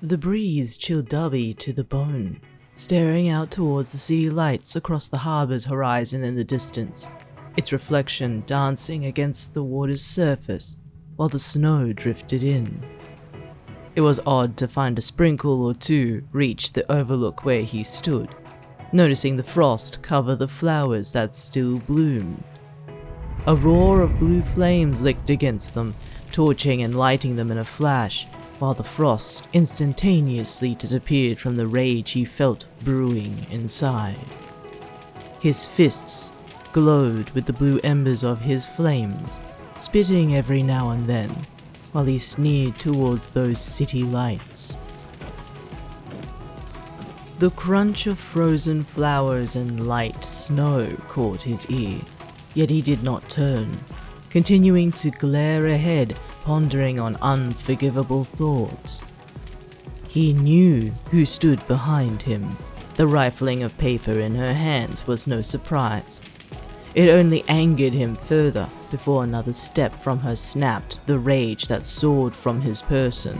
The breeze chilled Dabi to the bone, staring out towards the city lights across the harbor's horizon in the distance, its reflection dancing against the water's surface while the snow drifted in. It was odd to find a sprinkle or two reach the overlook where he stood, noticing the frost cover the flowers that still bloomed. A roar of blue flames licked against them, torching and lighting them in a flash, while the frost instantaneously disappeared from the rage he felt brewing inside. His fists glowed with the blue embers of his flames, spitting every now and then, while he sneered towards those city lights. The crunch of frozen flowers and light snow caught his ear, yet he did not turn, continuing to glare ahead, pondering on unforgivable thoughts. He knew who stood behind him. The rifling of paper in her hands was no surprise. It only angered him further before another step from her snapped the rage that soared from his person.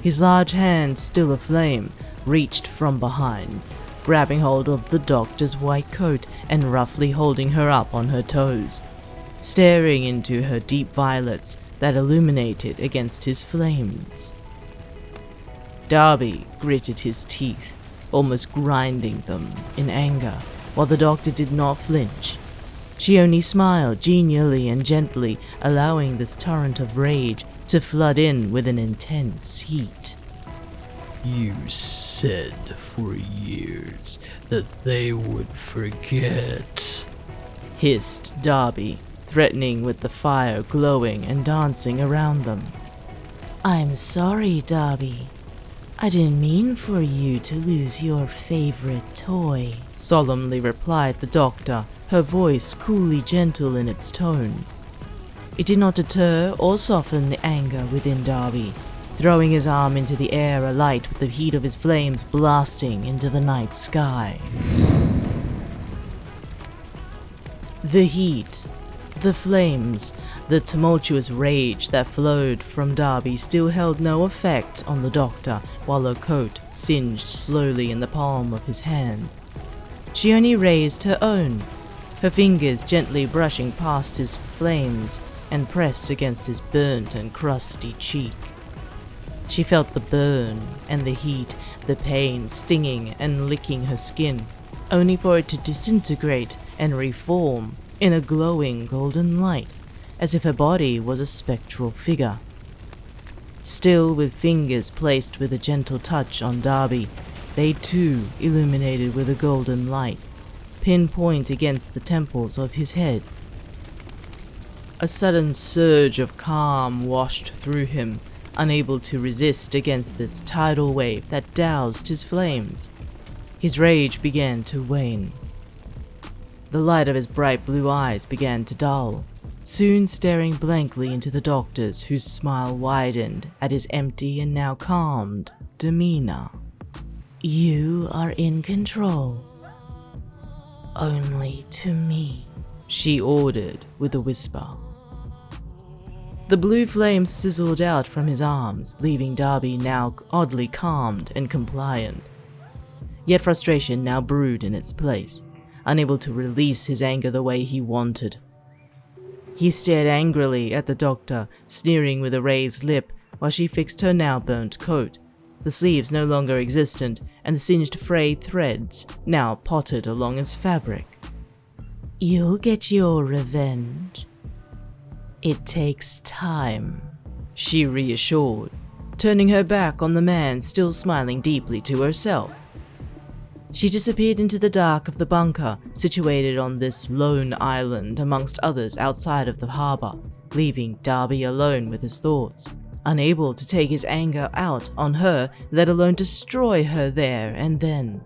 His large hand, still aflame, reached from behind, grabbing hold of the doctor's white coat and roughly holding her up on her toes, staring into her deep violets that illuminated against his flames. Dabi gritted his teeth, almost grinding them in anger, while the doctor did not flinch. She only smiled genially and gently, allowing this torrent of rage to flood in with an intense heat. You said for years that they would forget, hissed Dabi, threatening with the fire glowing and dancing around them. I'm sorry, Dabi. I didn't mean for you to lose your favorite toy, solemnly replied the doctor, her voice coolly gentle in its tone. It did not deter or soften the anger within Dabi, throwing his arm into the air alight with the heat of his flames blasting into the night sky. The heat, the flames, the tumultuous rage that flowed from Dabi still held no effect on the doctor, while her coat singed slowly in the palm of his hand. She only raised her own, her fingers gently brushing past his flames and pressed against his burnt and crusty cheek. She felt the burn and the heat, the pain stinging and licking her skin, only for it to disintegrate and reform in a glowing golden light, as if her body was a spectral figure. Still with fingers placed with a gentle touch on Dabi, they too illuminated with a golden light, pinpoint against the temples of his head. A sudden surge of calm washed through him, unable to resist against this tidal wave that doused his flames. His rage began to wane. The light of his bright blue eyes began to dull, soon staring blankly into the doctor's, whose smile widened at his empty and now calmed demeanor. You are in control. Only to me, she ordered with a whisper. The blue flame sizzled out from his arms, leaving Dabi now oddly calmed and compliant. Yet frustration now brewed in its place, unable to release his anger the way he wanted. He stared angrily at the doctor, sneering with a raised lip while she fixed her now burnt coat, the sleeves no longer existent and the singed frayed threads now potted along its fabric. You'll get your revenge. It takes time, she reassured, turning her back on the man still smiling deeply to herself. She disappeared into the dark of the bunker, situated on this lone island amongst others outside of the harbor, leaving Dabi alone with his thoughts, unable to take his anger out on her, let alone destroy her there and then.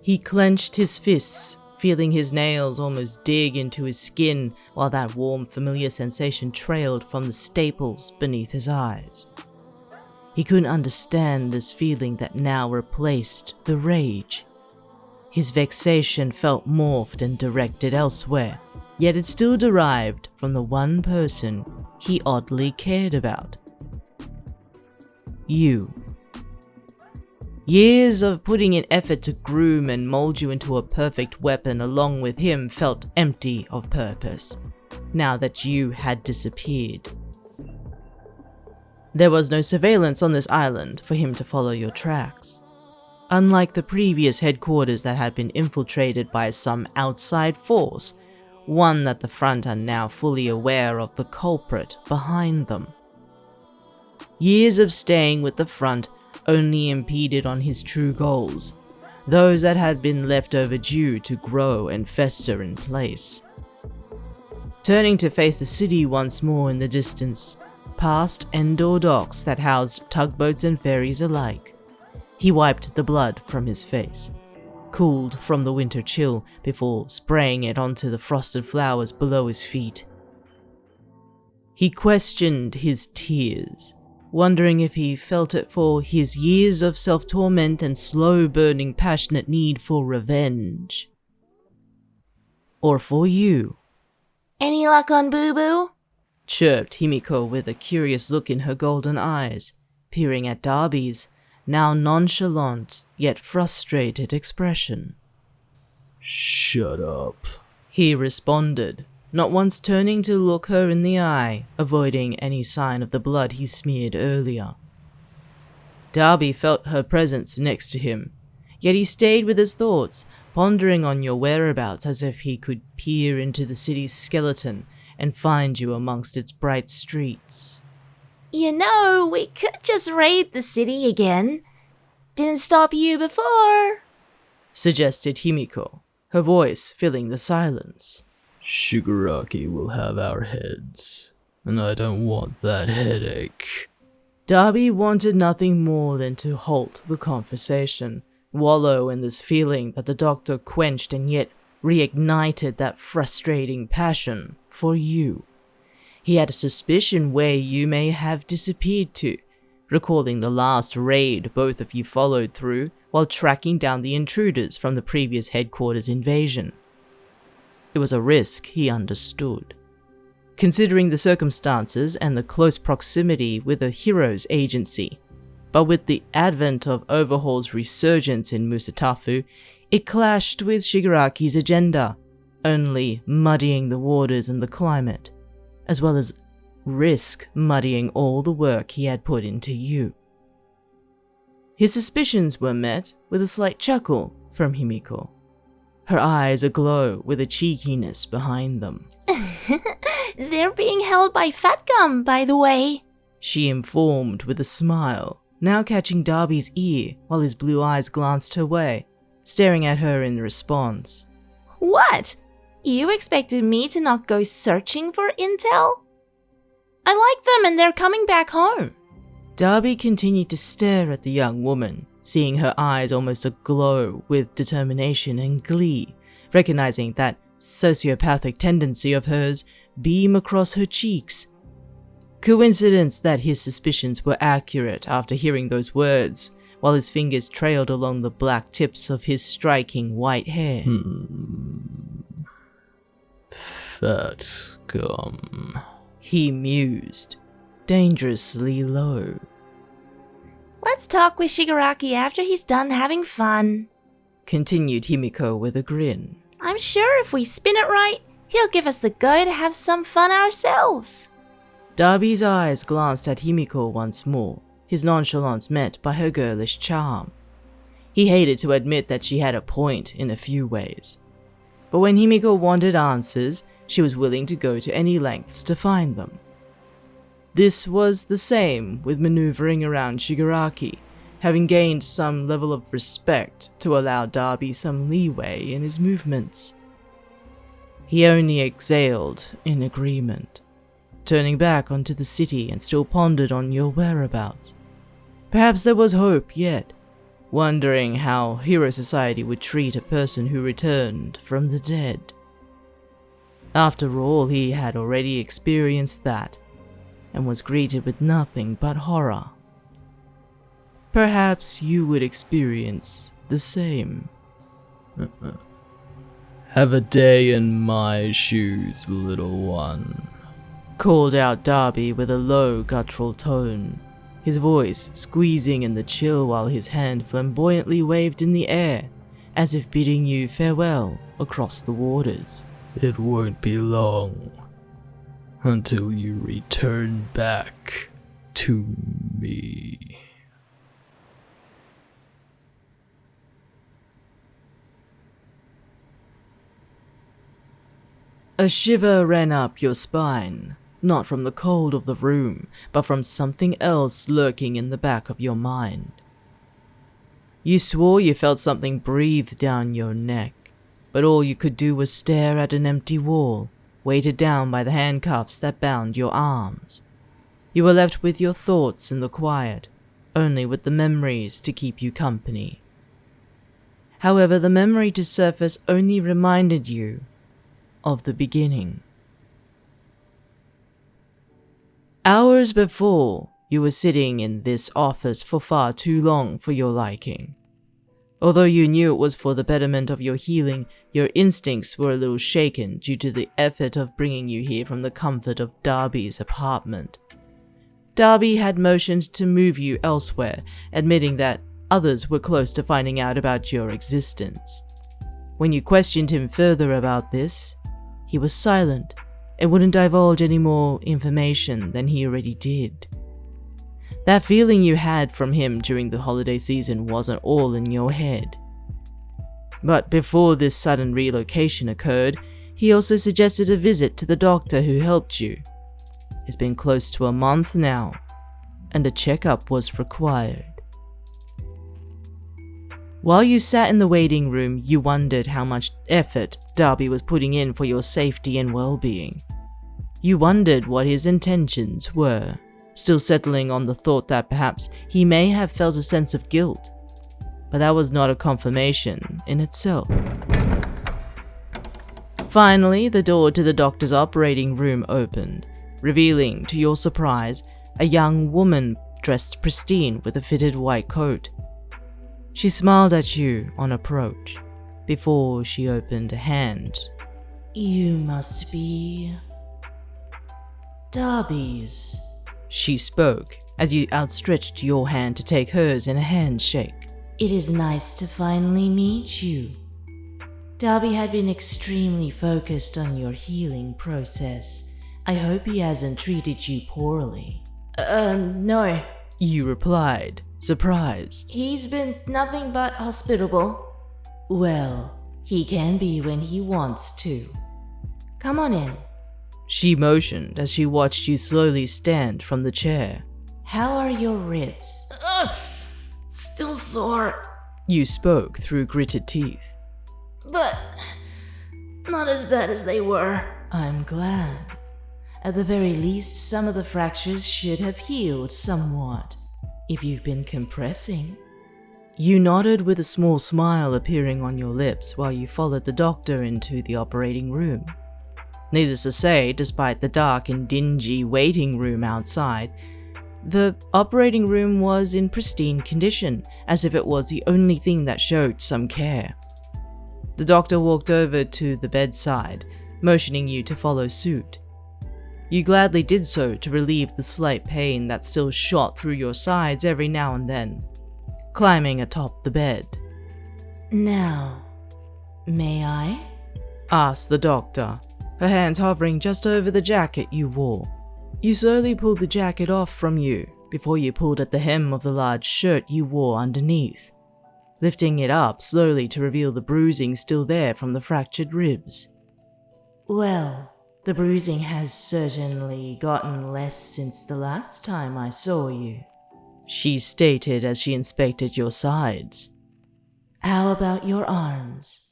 He clenched his fists, feeling his nails almost dig into his skin while that warm, familiar sensation trailed from the staples beneath his eyes. He couldn't understand this feeling that now replaced the rage. His vexation felt morphed and directed elsewhere, yet it still derived from the one person he oddly cared about. you. Years of putting in effort to groom and mold you into a perfect weapon along with him felt empty of purpose, now that you had disappeared. There was no surveillance on this island for him to follow your tracks. Unlike the previous headquarters that had been infiltrated by some outside force, one that the front are now fully aware of the culprit behind them. Years of staying with the front only impeded on his true goals, those that had been left overdue to grow and fester in place. Turning to face the city once more in the distance, past Endor docks that housed tugboats and ferries alike, he wiped the blood from his face, cooled from the winter chill before spraying it onto the frosted flowers below his feet. He questioned his tears, wondering if he felt it for his years of self-torment and slow-burning passionate need for revenge. Or for you. Any luck on Boo Boo? Chirped Himiko with a curious look in her golden eyes, peering at Dabi's now nonchalant yet frustrated expression. Shut up, he responded, not once turning to look her in the eye, avoiding any sign of the blood he smeared earlier. Dabi felt her presence next to him, yet he stayed with his thoughts, pondering on your whereabouts as if he could peer into the city's skeleton and find you amongst its bright streets. You know, we could just raid the city again. Didn't stop you before, suggested Himiko, her voice filling the silence. Shigaraki will have our heads, and I don't want that headache. Dabi wanted nothing more than to halt the conversation, wallow in this feeling that the doctor quenched and yet reignited that frustrating passion for you. He had a suspicion where you may have disappeared to, recalling the last raid both of you followed through while tracking down the intruders from the previous headquarters invasion. It was a risk he understood. Considering the circumstances and the close proximity with a hero's agency, but with the advent of Overhaul's resurgence in Musatafu, it clashed with Shigaraki's agenda, only muddying the waters and the climate, as well as risk muddying all the work he had put into you. His suspicions were met with a slight chuckle from Himiko, her eyes aglow with a cheekiness behind them. They're being held by Fat Gum, by the way, she informed with a smile, now catching Dabi's ear while his blue eyes glanced her way, staring at her in response. What? You expected me to not go searching for intel? I like them and they're coming back home. Dabi continued to stare at the young woman, seeing her eyes almost aglow with determination and glee, recognizing that sociopathic tendency of hers beam across her cheeks. Coincidence that his suspicions were accurate after hearing those words, while his fingers trailed along the black tips of his striking white hair. Fat Gum, he mused, dangerously low. Let's talk with Shigaraki after he's done having fun, continued Himiko with a grin. I'm sure if we spin it right, he'll give us the go to have some fun ourselves. Dabi's eyes glanced at Himiko once more, his nonchalance met by her girlish charm. He hated to admit that she had a point in a few ways, but when Himiko wanted answers, she was willing to go to any lengths to find them. This was the same with maneuvering around Shigaraki, having gained some level of respect to allow Dabi some leeway in his movements. He only exhaled in agreement, turning back onto the city and still pondered on your whereabouts. Perhaps there was hope yet, wondering how Hero Society would treat a person who returned from the dead. After all, he had already experienced that, and was greeted with nothing but horror. Perhaps you would experience the same. Have a day in my shoes, little one, called out Dabi with a low, guttural tone. his voice squeezing in the chill while his hand flamboyantly waved in the air, as if bidding you farewell across the waters. It won't be long until you return back to me. A shiver ran up your spine, not from the cold of the room, but from something else lurking in the back of your mind. You swore you felt something breathe down your neck, but all you could do was stare at an empty wall, weighted down by the handcuffs that bound your arms. You were left with your thoughts in the quiet, only with the memories to keep you company. However, the memory to surface only reminded you of the beginning. Hours before, you were sitting in this office for far too long for your liking. Although you knew it was for the betterment of your healing, your instincts were a little shaken due to the effort of bringing you here from the comfort of Dabi's apartment. Dabi had motioned to move you elsewhere, admitting that others were close to finding out about your existence. When you questioned him further about this, he was silent and wouldn't divulge any more information than he already did. That feeling you had from him during the holiday season wasn't all in your head. But before this sudden relocation occurred, he also suggested a visit to the doctor who helped you. It's been close to a month now, and a checkup was required. While you sat in the waiting room, you wondered how much effort Dabi was putting in for your safety and well-being. You wondered what his intentions were, still settling on the thought that perhaps he may have felt a sense of guilt. But that was not a confirmation in itself. Finally, the door to the doctor's operating room opened, revealing, to your surprise, a young woman dressed pristine with a fitted white coat. She smiled at you on approach, before she opened a hand. You must be Dabi's, she spoke as you outstretched your hand to take hers in a handshake. It is nice to finally meet you. Dabi had been extremely focused on your healing process. I hope he hasn't treated you poorly. No, you replied, surprised. He's been nothing but hospitable. Well, he can be when he wants to. Come on in. She motioned as she watched you slowly stand from the chair. How are your ribs? Still sore. You spoke through gritted teeth. But not as bad as they were. I'm glad. At the very least, some of the fractures should have healed somewhat, if you've been compressing. You nodded with a small smile appearing on your lips while you followed the doctor into the operating room. Needless to say, despite the dark and dingy waiting room outside, the operating room was in pristine condition, as if it was the only thing that showed some care. The doctor walked over to the bedside, motioning you to follow suit. You gladly did so to relieve the slight pain that still shot through your sides every now and then, climbing atop the bed. Now, may I? Asked the doctor, her hands hovering just over the jacket you wore. You slowly pulled the jacket off from you before you pulled at the hem of the large shirt you wore underneath, lifting it up slowly to reveal the bruising still there from the fractured ribs. Well, the bruising has certainly gotten less since the last time I saw you, she stated as she inspected your sides. How about your arms?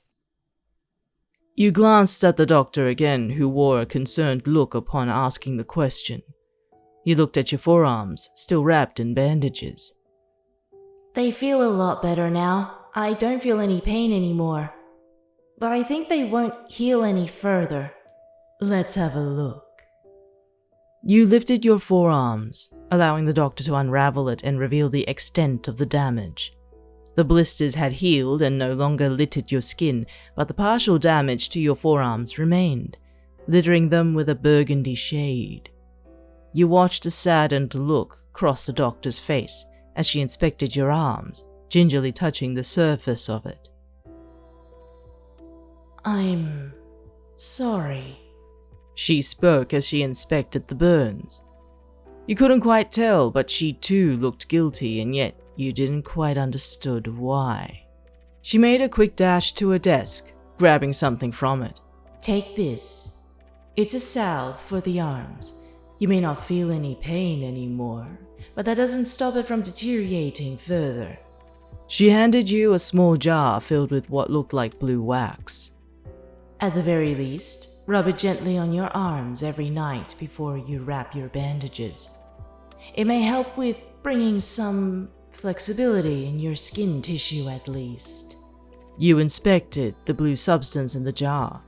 You glanced at the doctor again, who wore a concerned look upon asking the question. You looked at your forearms, still wrapped in bandages. They feel a lot better now. I don't feel any pain anymore. But I think they won't heal any further. Let's have a look. You lifted your forearms, allowing the doctor to unravel it and reveal the extent of the damage. The blisters had healed and no longer littered your skin, but the partial damage to your forearms remained, littering them with a burgundy shade. You watched a saddened look crossed the doctor's face as she inspected your arms, gingerly touching the surface of it. I'm sorry, she spoke as she inspected the burns. You couldn't quite tell, but she too looked guilty, and yet you didn't quite understood why. She made a quick dash to her desk, grabbing something from it. Take this. It's a salve for the arms. You may not feel any pain anymore, but that doesn't stop it from deteriorating further. She handed you a small jar filled with what looked like blue wax. At the very least, rub it gently on your arms every night before you wrap your bandages. It may help with bringing some flexibility in your skin tissue at least. You inspected the blue substance in the jar,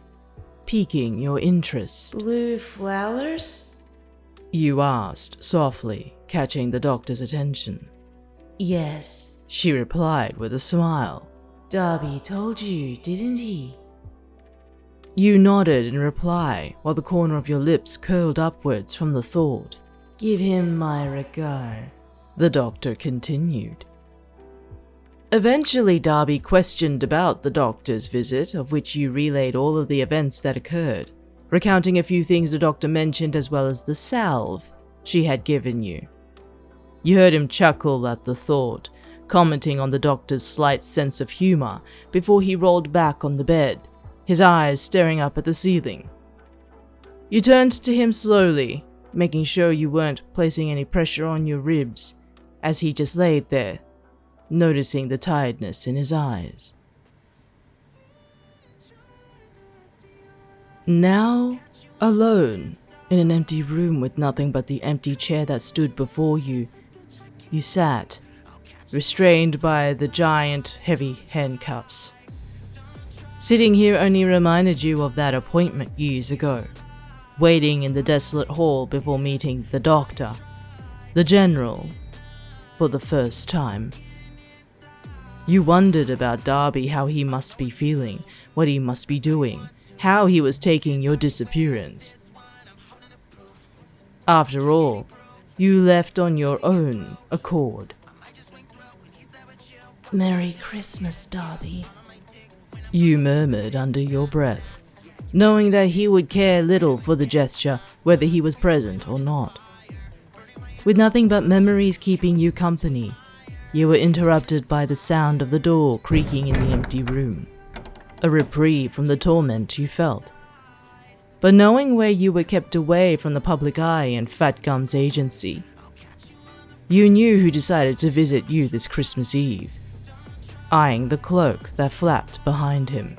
piquing your interest. Blue flowers? You asked softly, catching the doctor's attention. Yes, she replied with a smile. Dabi told you, didn't he? You nodded in reply, while the corner of your lips curled upwards from the thought. Give him my regards, the doctor continued. Eventually, Dabi questioned about the doctor's visit, of which you relayed all of the events that occurred, recounting a few things the doctor mentioned as well as the salve she had given you. You heard him chuckle at the thought, commenting on the doctor's slight sense of humor before he rolled back on the bed, his eyes staring up at the ceiling. You turned to him slowly, making sure you weren't placing any pressure on your ribs, as he just laid there, noticing the tiredness in his eyes. Now, alone, in an empty room with nothing but the empty chair that stood before you, you sat, restrained by the giant, heavy handcuffs. Sitting here only reminded you of that appointment years ago, waiting in the desolate hall before meeting the doctor, the general, for the first time. You wondered about Dabi, how he must be feeling, what he must be doing, how he was taking your disappearance. After all, you left on your own accord. Merry Christmas, Dabi, you murmured under your breath, knowing that he would care little for the gesture, whether he was present or not. With nothing but memories keeping you company, you were interrupted by the sound of the door creaking in the empty room, a reprieve from the torment you felt. But knowing where you were kept away from the public eye and Fat Gum's agency, you knew who decided to visit you this Christmas Eve, eyeing the cloak that flapped behind him.